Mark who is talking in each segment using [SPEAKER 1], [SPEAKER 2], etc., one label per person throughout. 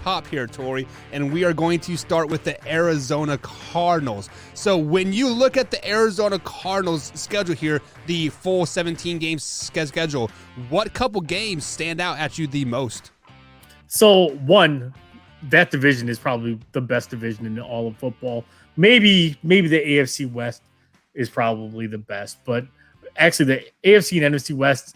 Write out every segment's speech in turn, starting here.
[SPEAKER 1] top here, Tori, and we are going to start with the Arizona Cardinals. So when you look at the Arizona Cardinals schedule here, the full 17-game schedule, what couple games stand out at you the most?
[SPEAKER 2] So, one, that division is probably the best division in all of football. Maybe the AFC West is probably the best, but actually the AFC and NFC West,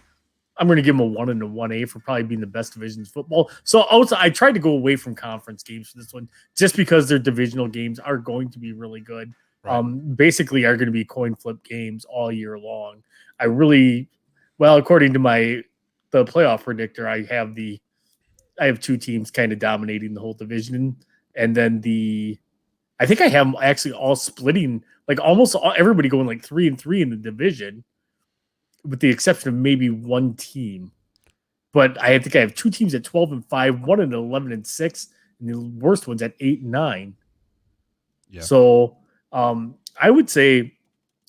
[SPEAKER 2] I'm going to give them a 1 and a 1A for probably being the best divisions in football. So also, I tried to go away from conference games for this one just because their divisional games are going to be really good.
[SPEAKER 1] Right.
[SPEAKER 2] Basically are going to be coin flip games all year long. According to the playoff predictor, I have two teams kind of dominating the whole division. And then I think I have them actually all splitting, like almost everybody going like 3-3 in the division, with the exception of maybe one team. But I think I have two teams at 12-5, one at 11-6, and the worst one's at 8-9.
[SPEAKER 1] Yeah.
[SPEAKER 2] So I would say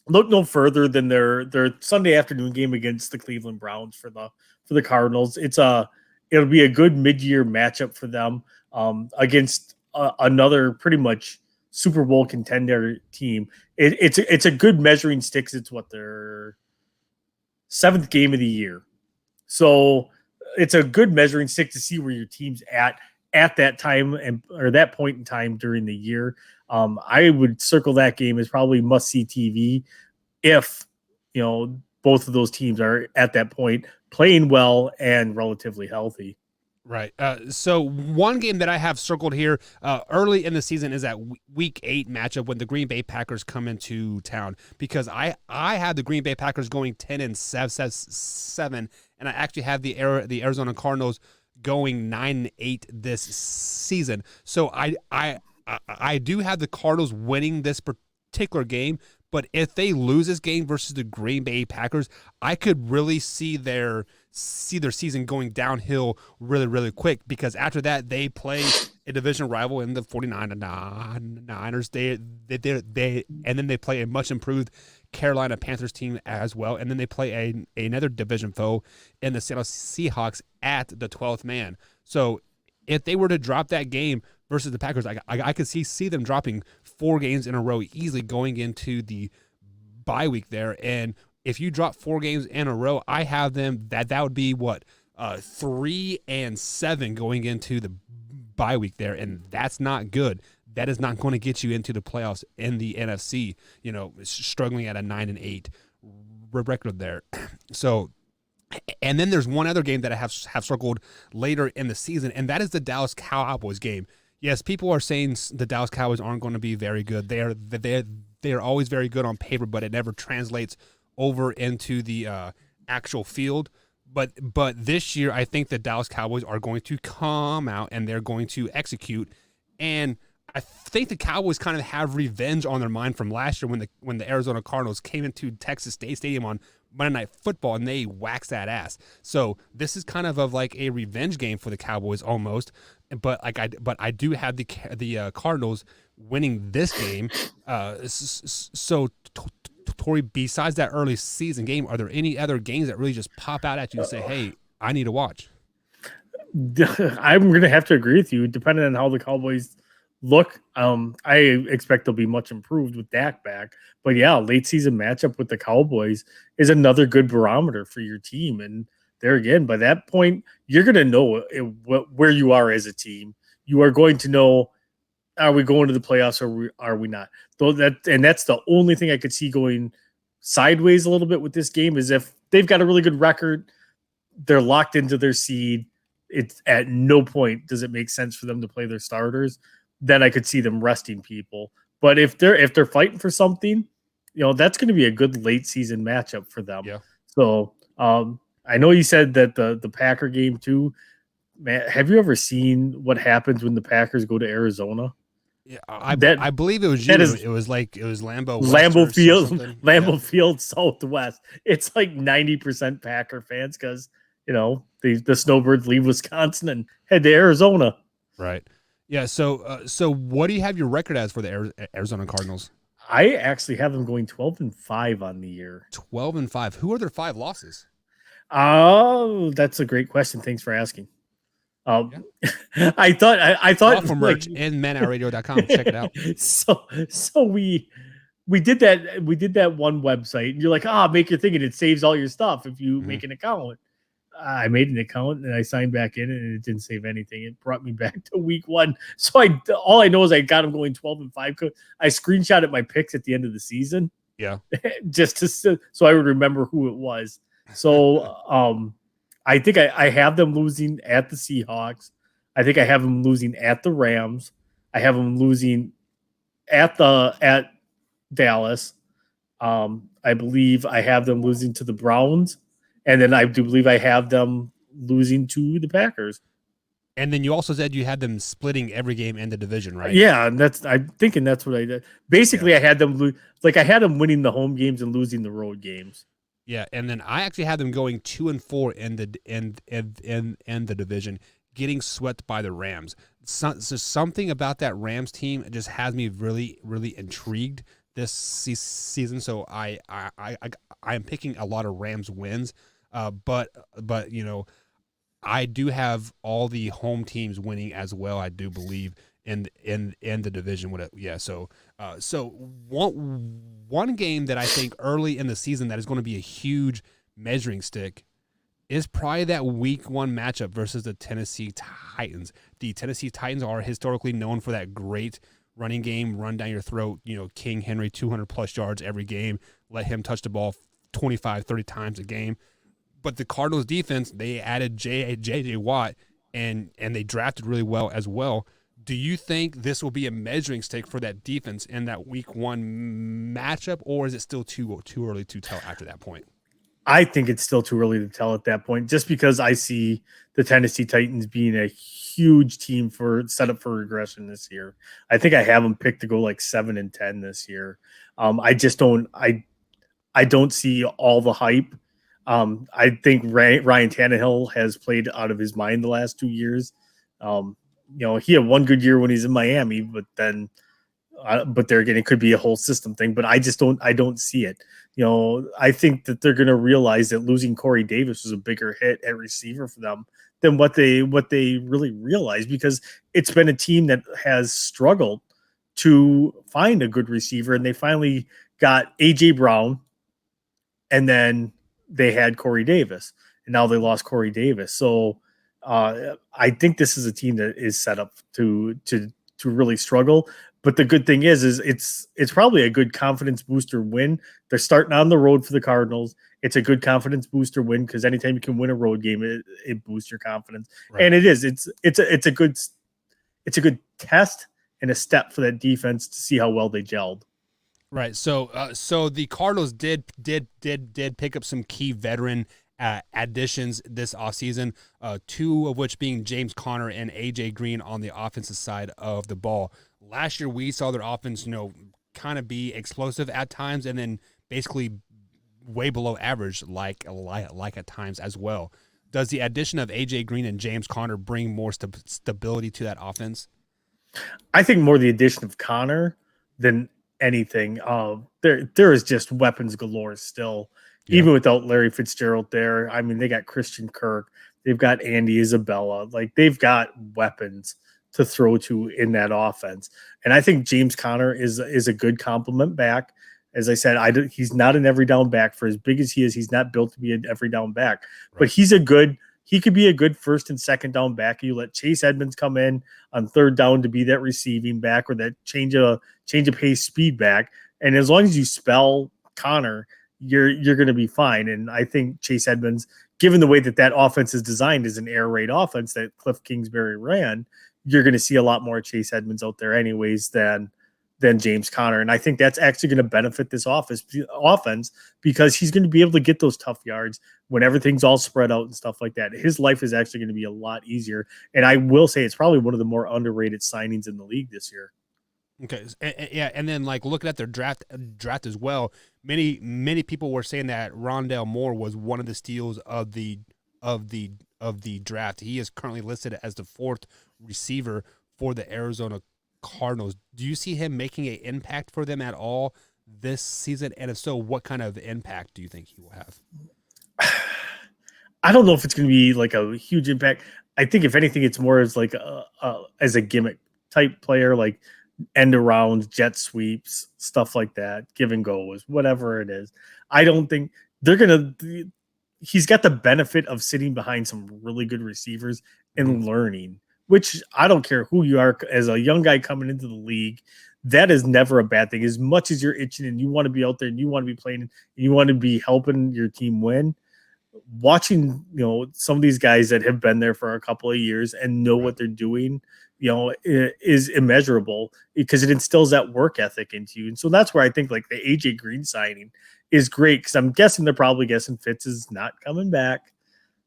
[SPEAKER 2] look no further than their Sunday afternoon game against the Cleveland Browns for the Cardinals. It'll be a good mid-year matchup for them against another pretty much Super Bowl contender team. It's a good measuring stick. It's what their 7th game of the year. So it's a good measuring stick to see where your team's at that time or that point in time during the year. I would circle that game as probably must-see TV if, both of those teams are at that point playing well and relatively healthy.
[SPEAKER 1] Right. So one game that I have circled here early in the season is that Week 8 matchup when the Green Bay Packers come into town, because I had the Green Bay Packers going 10-7, and I actually have the Arizona Cardinals going 9-8 this season. So I do have the Cardinals winning this particular game, but if they lose this game versus the Green Bay Packers, I could really see their season going downhill really, really quick, because after that they play a division rival in the 49ers. They and then they play a much improved Carolina Panthers team as well, and then they play another division foe in the Seattle Seahawks at the 12th man. So if they were to drop that game versus the Packers, I could see them dropping 4 games in a row easily going into the bye week there. And if you drop 4 games in a row, I have them that would be 3-7 going into the bye week there, and that's not good. That is not going to get you into the playoffs in the NFC. Struggling at a 9-8 record there. So. And then there's one other game that I have circled later in the season, and that is the Dallas Cowboys game. Yes, people are saying the Dallas Cowboys aren't going to be very good. They are always very good on paper, but it never translates over into the actual field. But this year, I think the Dallas Cowboys are going to come out and they're going to execute. And I think the Cowboys kind of have revenge on their mind from last year when the Arizona Cardinals came into Texas State Stadium on Monday Night Football and they waxed that ass. So this is kind of like a revenge game for the Cowboys almost. But I do have the Cardinals winning this game. So Tori, besides that early season game, are there any other games that really just pop out at you and say, hey, I need to watch?
[SPEAKER 2] I'm going to have to agree with you. Depending on how the Cowboys look, I expect they'll be much improved with Dak back. But yeah, late season matchup with the Cowboys is another good barometer for your team. And there again, by that point, you're going to know where you are as a team. You are going to know, are we going to the playoffs or are we not? That's the only thing I could see going sideways a little bit with this game is if they've got a really good record, they're locked into their seed. It's at no point does it make sense for them to play their starters. Then I could see them resting people. But if they're fighting for something, that's going to be a good late season matchup for them.
[SPEAKER 1] Yeah.
[SPEAKER 2] So I know you said that the Packer game too. Man, have you ever seen what happens when the Packers go to Arizona?
[SPEAKER 1] Yeah, I believe it was you. It was Lambeau
[SPEAKER 2] Field Southwest. It's like 90% Packer fans because the Snowbirds leave Wisconsin and head to Arizona.
[SPEAKER 1] Right. Yeah. So what do you have your record as for the Arizona Cardinals?
[SPEAKER 2] I actually have them going 12-5 on the year.
[SPEAKER 1] 12-5. Who are their 5 losses?
[SPEAKER 2] Oh, that's a great question. Thanks for asking. Um,
[SPEAKER 1] Yeah.
[SPEAKER 2] I
[SPEAKER 1] We're
[SPEAKER 2] thought
[SPEAKER 1] all for
[SPEAKER 2] like
[SPEAKER 1] merch and menoutradio.com. Check it out.
[SPEAKER 2] so we did that one website, and you're like, make your thing, and it saves all your stuff if you
[SPEAKER 1] Hmm.
[SPEAKER 2] make an account. I made an account and I signed back in, and it didn't save anything. It brought me back to week one. So all I know is I got them going 12-5. I screenshotted my picks at the end of the season
[SPEAKER 1] Yeah.
[SPEAKER 2] just to so I would remember who it was. So I think I have them losing at the Seahawks. I think I have them losing at the Rams. I have them losing at Dallas. I believe I have them losing to the Browns, and then I do believe I have them losing to the Packers.
[SPEAKER 1] And then you also said you had them splitting every game in the division, right?
[SPEAKER 2] Yeah, and I'm thinking that's what I did.
[SPEAKER 1] Yeah.
[SPEAKER 2] Basically, I had them like I had them winning the home games and losing the road games.
[SPEAKER 1] Yeah, and then I actually had them going 2-4 in the division, getting swept by the Rams. So something about that Rams team just has me really, really intrigued this season. So I am picking a lot of Rams wins, but I do have all the home teams winning as well. I do believe in the division. Yeah. So one game that I think early in the season that is going to be a huge measuring stick is probably that week one matchup versus the Tennessee Titans. The Tennessee Titans are historically known for that great running game, run down your throat. King Henry 200 plus yards every game. Let him touch the ball 25, 30 times a game. But the Cardinals defense, they added J.J. Watt and they drafted really well as well. Do you think this will be a measuring stick for that defense in that week one matchup, or is it still too early to tell after that point?
[SPEAKER 2] I think it's still too early to tell at that point, just because I see the Tennessee Titans being a huge team for set up for regression this year. I think I have them picked to go like 7-10 this year. I just don't. I don't see all the hype. I think Ryan Tannehill has played out of his mind the last 2 years. He had one good year when he's in Miami, but there again, it could be a whole system thing. But I don't see it. I think that they're going to realize that losing Corey Davis was a bigger hit at receiver for them than what they really realized, because it's been a team that has struggled to find a good receiver, and they finally got AJ Brown, and then they had Corey Davis, and now they lost Corey Davis. So I think this is a team that is set up to really struggle. But the good thing is it's probably a good confidence booster win. They're starting on the road for the Cardinals. It's a good confidence booster win, because anytime you can win a road game, it boosts your confidence.
[SPEAKER 1] Right.
[SPEAKER 2] And it is. It's a good test and a step for that defense to see how well they gelled.
[SPEAKER 1] Right. So the Cardinals did pick up some key veteran additions this offseason, two of which being James Conner and AJ Green on the offensive side of the ball. Last year we saw their offense, kind of be explosive at times, and then basically way below average, like at times as well. Does the addition of AJ Green and James Conner bring more stability to that offense?
[SPEAKER 2] I think more the addition of Connor than anything. There is just weapons galore still,
[SPEAKER 1] Yeah.
[SPEAKER 2] even without Larry Fitzgerald there. I mean, they got Christian Kirk, they've got Andy Isabella, like they've got weapons to throw to in that offense. And I think James Conner is a good compliment back. As I said, he's not an every down back. For as big as he is, he's not built to be an every down back. But
[SPEAKER 1] Right.
[SPEAKER 2] he could be a good first and second down back. You let Chase Edmonds come in on third down to be that receiving back, or that change of pace speed back. And as long as you spell Connor, you're going to be fine. And I think Chase Edmonds, given the way that offense is designed as an air raid offense that Cliff Kingsbury ran, you're going to see a lot more Chase Edmonds out there anyways than James Conner. And I think that's actually going to benefit this offense, because he's going to be able to get those tough yards when everything's all spread out and stuff like that. His life is actually going to be a lot easier. And I will say it's probably one of the more underrated signings in the league this year.
[SPEAKER 1] Okay, yeah, and then like looking at their draft as well, many people were saying that Rondale Moore was one of the steals of the draft. He is currently listed as the fourth receiver for the Arizona Cardinals. Do you see him making an impact for them at all this season? And if so, what kind of impact do you think he will have?
[SPEAKER 2] I don't know if it's going to be like a huge impact. I think if anything, it's more as like as a gimmick type player, like end around, jet sweeps, stuff like that, give and goes, whatever it is. I don't think they're gonna. He's got the benefit of sitting behind some really good receivers
[SPEAKER 1] Mm-hmm.
[SPEAKER 2] and learning, which I don't care who you are as a young guy coming into the league. That is never a bad thing. As much as you're itching and you want to be out there and you want to be playing and you want to be helping your team win, watching some of these guys that have been there for a couple of years and know
[SPEAKER 1] Right.
[SPEAKER 2] what they're doing is immeasurable because it instills that work ethic into you. And so that's where I think like the AJ Green signing is great, because I'm guessing they're probably guessing Fitz is not coming back.
[SPEAKER 1] Yeah.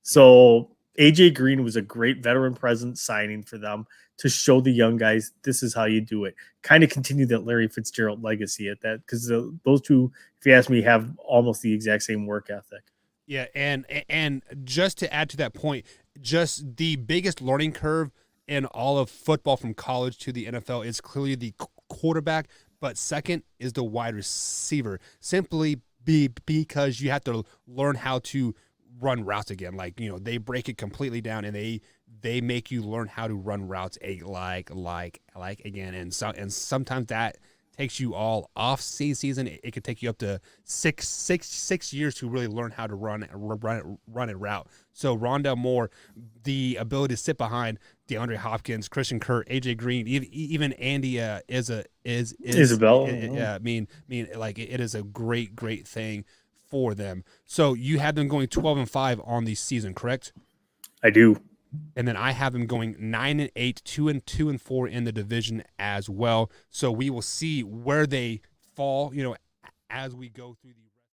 [SPEAKER 2] So AJ Green was a great veteran presence signing for them to show the young guys this is how you do it. Kind of continue that Larry Fitzgerald legacy at that, because those two, if you ask me, have almost the exact same work ethic.
[SPEAKER 1] Yeah, and just to add to that point, just the biggest learning curve in all of football from college to the NFL is clearly the quarterback, but second is the wide receiver. Simply because you have to learn how to run routes again. Like, they break it completely down and they make you learn how to run routes like again. And sometimes that takes you all off season. It could take you up to six years to really learn how to run a route. So Rondell Moore, the ability to sit behind DeAndre Hopkins, Christian Kirk, AJ Green, even Andy is
[SPEAKER 2] Isabel.
[SPEAKER 1] like it is a great thing for them. So you have them going 12-5 on the season, correct?
[SPEAKER 2] I do.
[SPEAKER 1] And then I have them going 9-8, 2-4 in the division as well. So we will see where they fall, as we go through the